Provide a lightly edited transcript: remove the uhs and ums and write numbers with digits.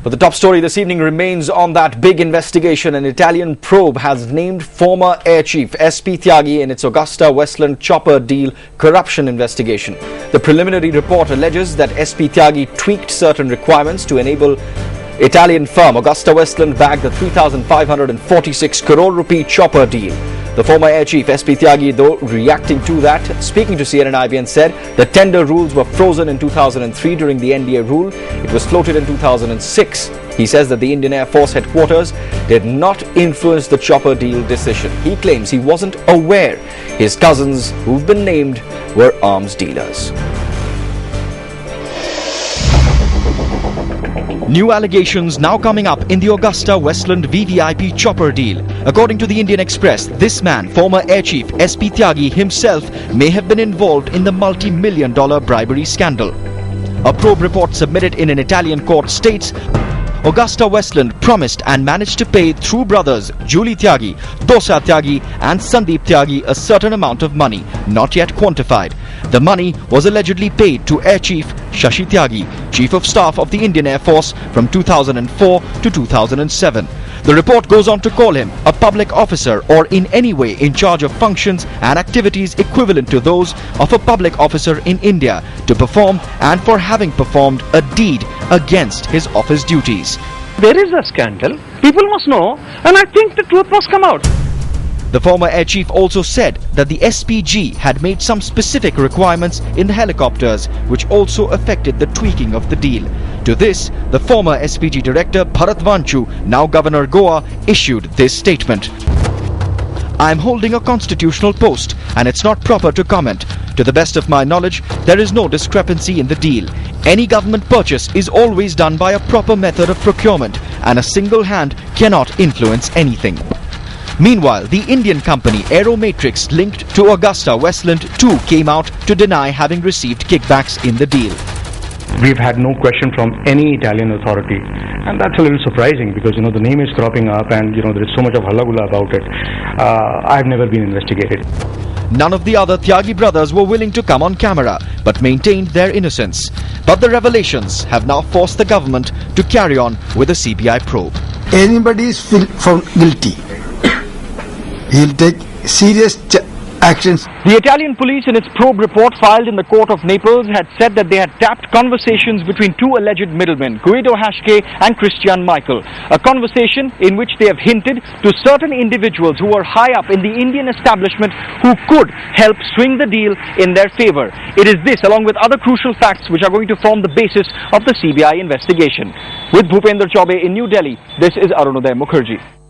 But the top story this evening remains on that big investigation. An Italian probe has named former Air Chief SP Tyagi in its AgustaWestland chopper deal corruption investigation. The preliminary report alleges that SP Tyagi tweaked certain requirements to enable Italian firm AgustaWestland bag the 3,546 crore rupee chopper deal. The former Air Chief SP Tyagi, though, reacting to that, speaking to CNN-IBN, said the tender rules were frozen in 2003 during the NDA rule. It was floated in 2006. He says that the Indian Air Force headquarters did not influence the chopper deal decision. He claims he wasn't aware his cousins, who've been named, were arms dealers. New allegations now coming up in the AgustaWestland VVIP chopper deal. According to the Indian Express, this man, former Air Chief SP Tyagi himself, may have been involved in the multi-million-dollar bribery scandal. A probe report submitted in an Italian court states AgustaWestland promised and managed to pay through brothers Julie Tyagi, Dosa Tyagi and Sandeep Tyagi a certain amount of money, not yet quantified. The money was allegedly paid to Air Chief Shashi Tyagi, Chief of Staff of the Indian Air Force from 2004 to 2007. The report goes on to call him a public officer or in any way in charge of functions and activities equivalent to those of a public officer in India to perform and for having performed a deed against his office duties. There is a scandal, people must know, and I think the truth must come out. The former Air Chief also said that the SPG had made some specific requirements in the helicopters which also affected the tweaking of the deal. To this, the former SPG Director Bharat Vanchu, now Governor Goa, issued this statement. I am holding a constitutional post and it's not proper to comment. To the best of my knowledge, there is no discrepancy in the deal. Any government purchase is always done by a proper method of procurement and a single hand cannot influence anything. Meanwhile, the Indian company Aeromatrix linked to AgustaWestland too came out to deny having received kickbacks in the deal. We've had no question from any Italian authority, and that's a little surprising because the name is cropping up and there is so much of halagulla about it. I've never been investigated. None of the other Tyagi brothers were willing to come on camera but maintained their innocence. But the revelations have now forced the government to carry on with the CBI probe. Anybody is found guilty, he'll take serious actions. The Italian police in its probe report filed in the court of Naples had said that they had tapped conversations between two alleged middlemen, Guido Haschke and Christian Michael. A conversation in which they have hinted to certain individuals who were high up in the Indian establishment who could help swing the deal in their favor. It is this, along with other crucial facts, which are going to form the basis of the CBI investigation. With Bhupender Chaube in New Delhi, this is Arunodaya Mukherjee.